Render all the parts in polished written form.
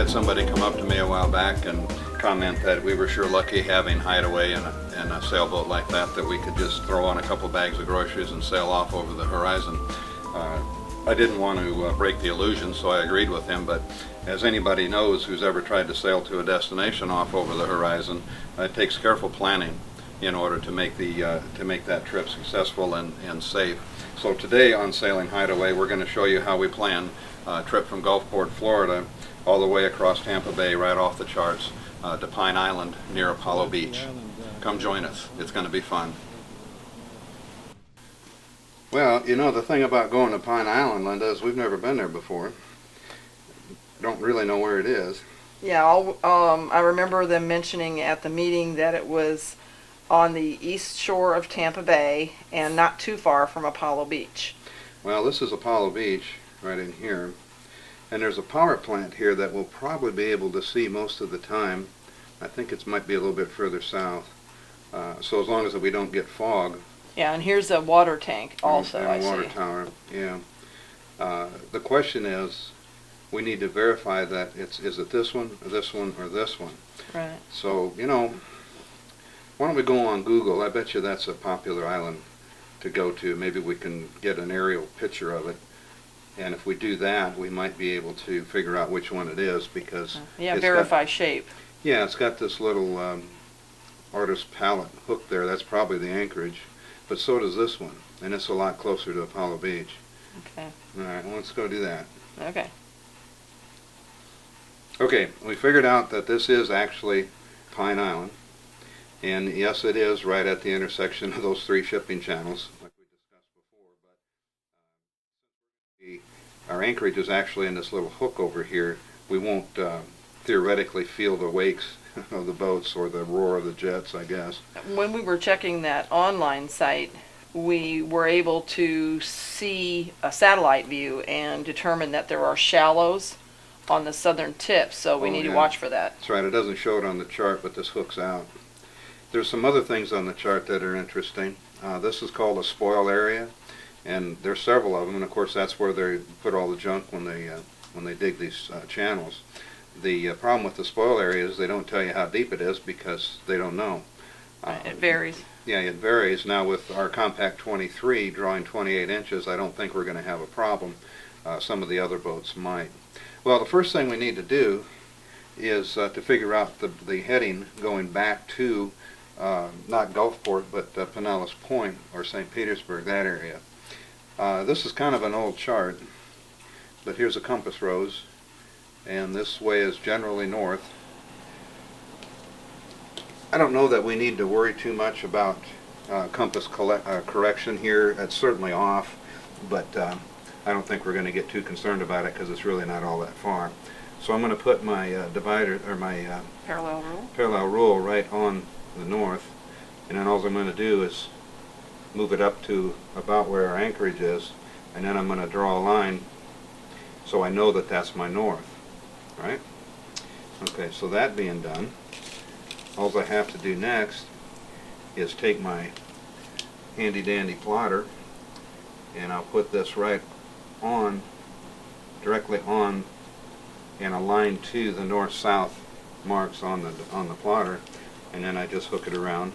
had somebody come up to me a while back and comment that we were sure lucky having HideAway and a sailboat like that we could just throw on a couple bags of groceries and sail off over the horizon. I didn't want to break the illusion, so I agreed with him, but as anybody knows who's ever tried to sail to a destination off over the horizon, it takes careful planning in order to make that trip successful and safe. So today on Sailing HideAway, we're going to show you how we plan a trip from Gulfport, Florida, all the way across Tampa Bay, right off the charts, to Pine Island near Apollo Beach. Come join us. It's going to be fun. Well, you know, the thing about going to Pine Island, Linda, is we've never been there before. Don't really know where it is. Yeah, I remember them mentioning at the meeting that it was on the east shore of Tampa Bay and not too far from Apollo Beach. Well, this is Apollo Beach right in here, and there's a power plant here that we'll probably be able to see most of the time. I think it might be a little bit further south, so as long as we don't get fog. Yeah, and here's a water tank also, and a water tower, yeah. The question is, we need to verify that is it this one, or this one, or this one? Right. So, you know, why don't we go on Google? I bet you that's a popular island to go to. Maybe we can get an aerial picture of it. And if we do that, we might be able to figure out which one it is, because yeah, verify shape. Yeah, it's got this little artist palette hook there. That's probably the Anchorage, but so does this one, and it's a lot closer to Apollo Beach. Okay. All right, well, let's go do that. Okay. Okay, we figured out that this is actually Pine Island, and yes, it is right at the intersection of those three shipping channels, like we discussed before. But our anchorage is actually in this little hook over here. We won't theoretically feel the wakes of the boats or the roar of the jets, I guess. When we were checking that online site, we were able to see a satellite view and determine that there are shallows on the southern tip, so we need to watch for that. That's right. It doesn't show it on the chart, but this hook's out. There's some other things on the chart that are interesting. This is called a spoil area, and there's several of them, and of course that's where they put all the junk when they dig these channels. The problem with the spoil area is they don't tell you how deep it is because they don't know. It varies. Yeah, it varies. Now with our Compac 23 drawing 28 inches, I don't think we're going to have a problem. Some of the other boats might. Well, the first thing we need to do is to figure out the heading going back to not Gulfport, but Pinellas Point or St. Petersburg, that area. This is kind of an old chart, but here's a compass rose, and this way is generally north. I don't know that we need to worry too much about compass correction here. It's certainly off, but I don't think we're going to get too concerned about it because it's really not all that far. So I'm going to put my divider, or my parallel rule right on the north, and then all I'm going to do is move it up to about where our anchorage is, and then I'm going to draw a line so I know that that's my north. Right? Okay, so that being done, all I have to do next is take my handy dandy plotter, and I'll put this right on, directly on, and align to the north-south marks on the plotter, and then I just hook it around.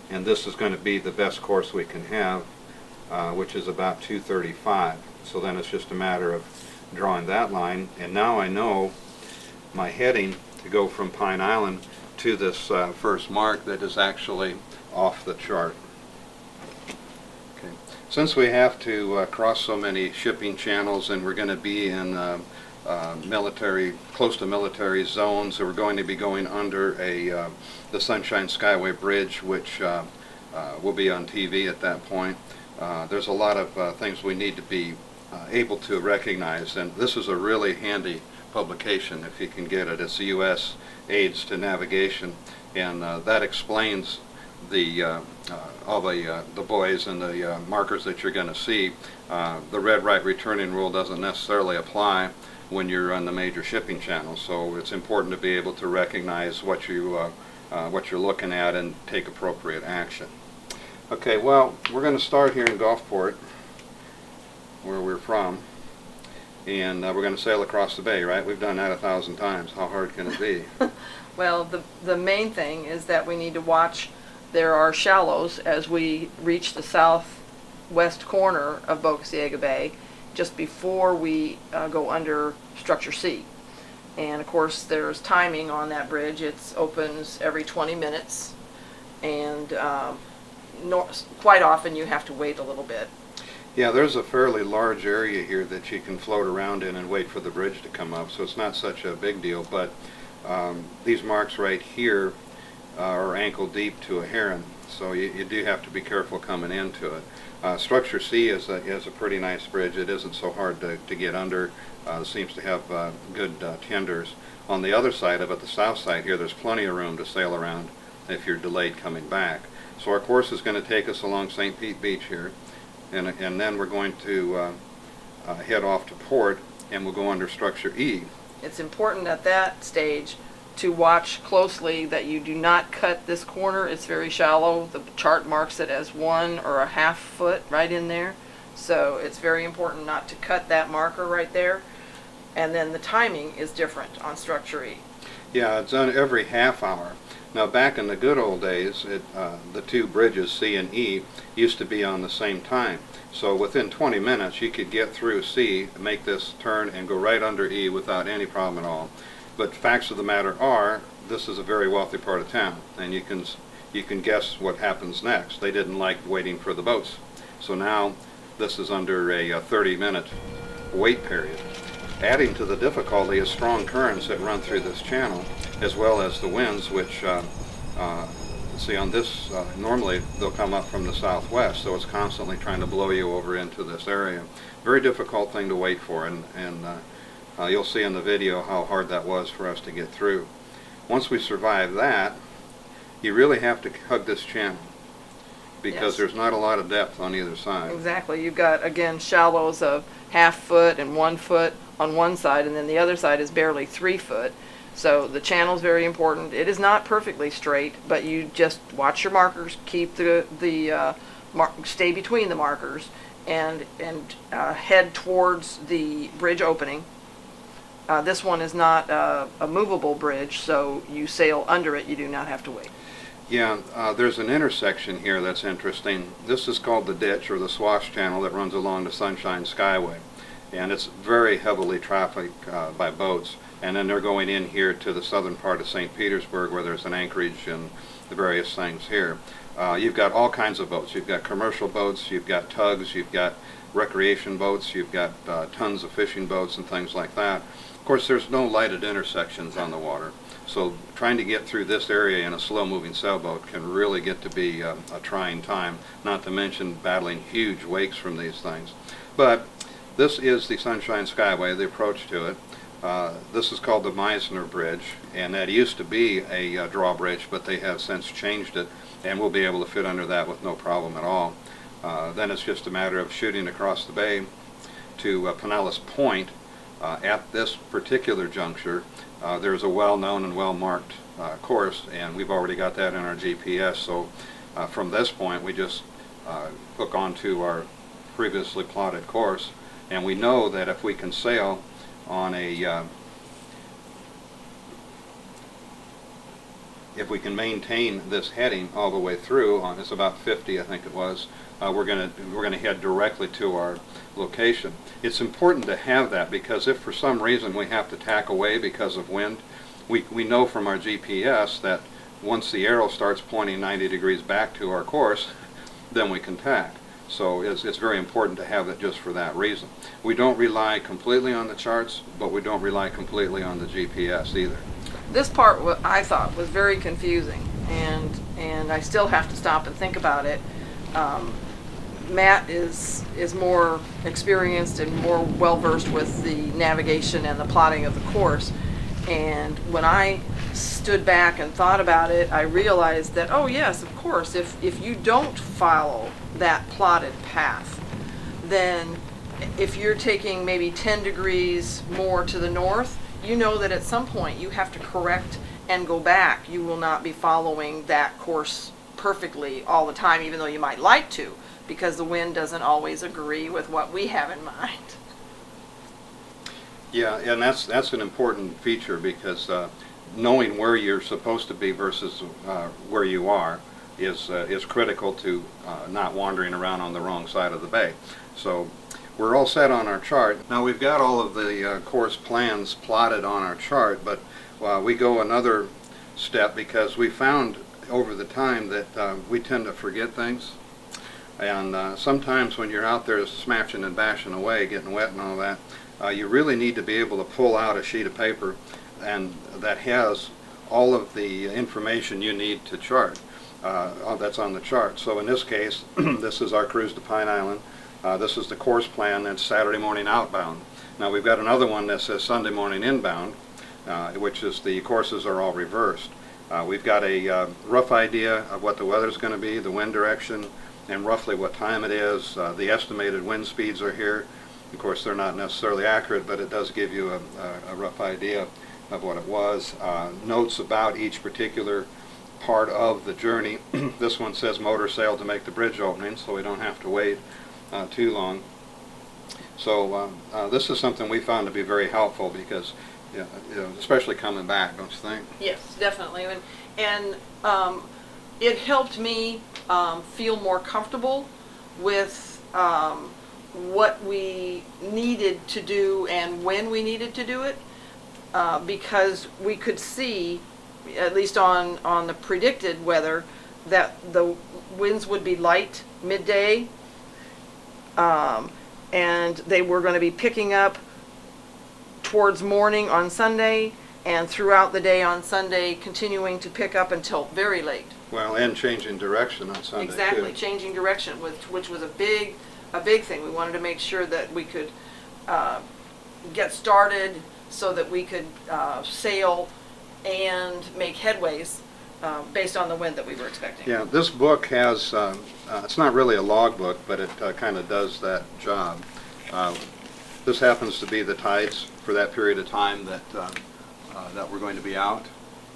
And this is going to be the best course we can have, which is about 235. So then it's just a matter of drawing that line, and now I know my heading to go from Pine Island to this first mark that is actually off the chart. Okay. Since we have to cross so many shipping channels, and we're going to be in close to military zones, so we're going to be going under the Sunshine Skyway Bridge, which will be on TV at that point. There's a lot of things we need to be able to recognize, and this is a really handy publication if you can get it. It's the U.S. Aids to Navigation, and that explains all the buoys and the markers that you're going to see. The red right returning rule doesn't necessarily apply when you're on the major shipping channels, so it's important to be able to recognize what you're looking at and take appropriate action. Okay, well, we're going to start here in Gulfport, where we're from, and we're going to sail across the bay, right? We've done that 1,000 times. How hard can it be? Well, the main thing is that we need to watch. There are shallows as we reach the southwest corner of Boca Ciega Bay, just before we go under Structure C. And of course, there's timing on that bridge. It opens every 20 minutes, and quite often you have to wait a little bit. Yeah, there's a fairly large area here that you can float around in and wait for the bridge to come up, so it's not such a big deal. But these marks right here are ankle deep to a heron, so you do have to be careful coming into it. Structure C is a pretty nice bridge. It isn't so hard to get under. It seems to have good tenders. On the other side of it, the south side here, there's plenty of room to sail around if you're delayed coming back. So our course is going to take us along St. Pete Beach here, and then we're going to head off to port, and we'll go under Structure E. It's important at that stage to watch closely that you do not cut this corner. It's very shallow. The chart marks it as 1 or a half foot right in there. So it's very important not to cut that marker right there. And then the timing is different on Structure E. Yeah, it's done every half hour. Now back in the good old days, the two bridges, C and E, used to be on the same time. So within 20 minutes you could get through C, make this turn, and go right under E without any problem at all. But facts of the matter are, this is a very wealthy part of town, and you can guess what happens next. They didn't like waiting for the boats. So now this is under a 30-minute wait period. Adding to the difficulty is strong currents that run through this channel, as well as the winds, which see on this, normally they'll come up from the southwest, so it's constantly trying to blow you over into this area. Very difficult thing to wait for, and you'll see in the video how hard that was for us to get through. Once we survive that, you really have to hug this channel, because Yes. there's not a lot of depth on either side. Exactly. You've got, again, shallows of half foot and 1 foot on one side, and then the other side is barely 3 foot. So the channel's very important. It is not perfectly straight, but you just watch your markers, keep stay between the markers, and head towards the bridge opening. This one is not a movable bridge, so you sail under it. You do not have to wait. Yeah, there's an intersection here that's interesting. This is called the ditch, or the swash channel, that runs along the Sunshine Skyway. And it's very heavily trafficked by boats. And then they're going in here to the southern part of St. Petersburg, where there's an Anchorage and the various things here. You've got all kinds of boats. You've got commercial boats, you've got tugs, you've got recreation boats, you've got tons of fishing boats and things like that. Of course, there's no lighted intersections on the water. So trying to get through this area in a slow-moving sailboat can really get to be a trying time, not to mention battling huge wakes from these things. But this is the Sunshine Skyway, the approach to it. This is called the Misner Bridge, and that used to be a drawbridge, but they have since changed it, and we'll be able to fit under that with no problem at all. Then it's just a matter of shooting across the bay to Pinellas Point. At this particular juncture, there's a well-known and well-marked course, and we've already got that in our GPS. So from this point, we just hook onto our previously plotted course, and we know that if we can sail on if we can maintain this heading all the way through, it's about 50, I think it was, we're gonna head directly to our location. It's important to have that, because if for some reason we have to tack away because of wind, we know from our GPS that once the arrow starts pointing 90 degrees back to our course, then we can tack. So it's very important to have it just for that reason. We don't rely completely on the charts, but we don't rely completely on the GPS either. This part, I thought, was very confusing, and I still have to stop and think about it. Matt is more experienced and more well-versed with the navigation and the plotting of the course, and when I stood back and thought about it, I realized that, oh yes, of course, if you don't follow that plotted path, then if you're taking maybe 10 degrees more to the north, you know that at some point you have to correct and go back. You will not be following that course perfectly all the time, even though you might like to, because the wind doesn't always agree with what we have in mind. Yeah, and that's an important feature because knowing where you're supposed to be versus where you are is critical to not wandering around on the wrong side of the bay. So we're all set on our chart. Now we've got all of the course plans plotted on our chart, but we go another step because we found over the time that we tend to forget things. And sometimes when you're out there smashing and bashing away, getting wet and all that, you really need to be able to pull out a sheet of paper and that has all of the information you need to chart. That's on the chart. So in this case, this is our cruise to Pine Island. This is the course plan that's Saturday morning outbound. Now we've got another one that says Sunday morning inbound, which is the courses are all reversed. We've got a rough idea of what the weather's going to be, the wind direction, and roughly what time it is. The estimated wind speeds are here. Of course, they're not necessarily accurate, but it does give you a rough idea of what it was. Notes about each particular part of the journey. This one says motor sail to make the bridge opening, so we don't have to wait too long. So this is something we found to be very helpful because, you know, especially coming back, don't you think? Yes, definitely. And it helped me feel more comfortable with what we needed to do and when we needed to do it, because we could see, at least on the predicted weather, that the winds would be light midday, and they were going to be picking up towards morning on Sunday, and throughout the day on Sunday continuing to pick up until very late. Well, and changing direction on Sunday Exactly, too. changing direction, which was a big thing. We wanted to make sure that we could get started so that we could sail and make headways based on the wind that we were expecting. Yeah, this book has, it's not really a log book, but it kind of does that job. This happens to be the tides for that period of time that we're going to be out,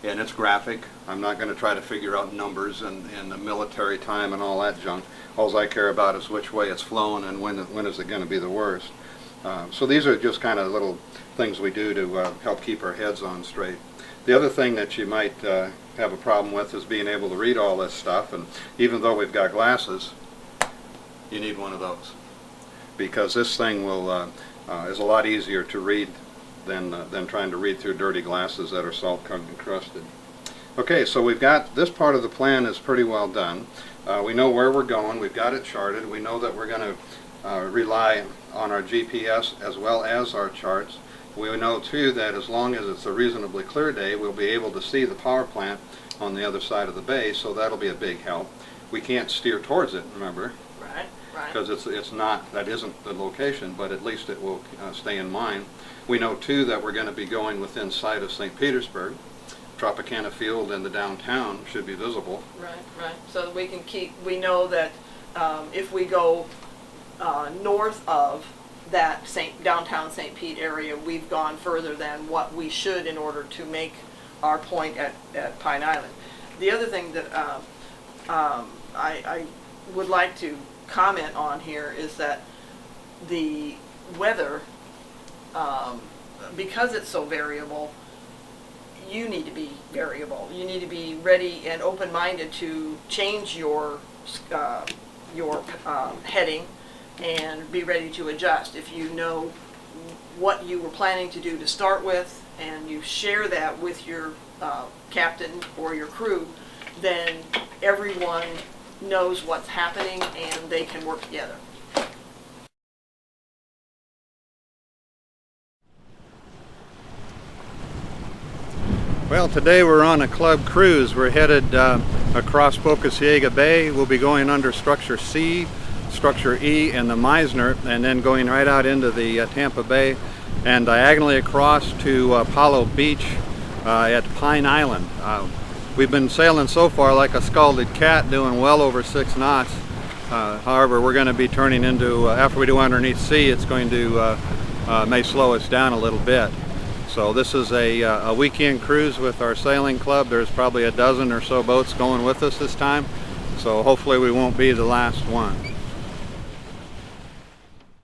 and it's graphic. I'm not going to try to figure out numbers and the military time and all that junk. All I care about is which way it's flowing and when is it going to be the worst. So these are just kind of little things we do to help keep our heads on straight. The other thing that you might have a problem with is being able to read all this stuff, and even though we've got glasses, you need one of those, because this thing will is a lot easier to read than trying to read through dirty glasses that are salt encrusted. Okay, so we've got this part of the plan is pretty well done. We know where we're going, we've got it charted, we know that we're going to rely on our GPS as well as our charts. We know too that as long as it's a reasonably clear day, we'll be able to see the power plant on the other side of the bay, so that'll be a big help. We can't steer towards it, remember, Right, right. because it's not, that isn't the location, but at least it will stay in mind. We know too that we're going to be going within sight of St. Petersburg. Tropicana Field and the downtown should be visible. Right, right. So that we can we know that if we go north of that downtown St. Pete area, we've gone further than what we should in order to make our point at Pine Island. The other thing that I would like to comment on here is that the weather, because it's so variable, you need to be variable. You need to be ready and open-minded to change your heading and be ready to adjust. If you know what you were planning to do to start with and you share that with your captain or your crew, then everyone knows what's happening and they can work together. Well, today we're on a club cruise. We're headed across Boca Ciega Bay. We'll be going under Structure C, Structure E, and the Misner, and then going right out into the Tampa Bay and diagonally across to Apollo Beach at Pine Island. We've been sailing so far like a scalded cat, doing well over 6 knots. However, we're going to be turning into, after we do underneath sea, it's going to may slow us down a little bit. So this is a weekend cruise with our sailing club. There's probably a dozen or so boats going with us this time, so hopefully we won't be the last one.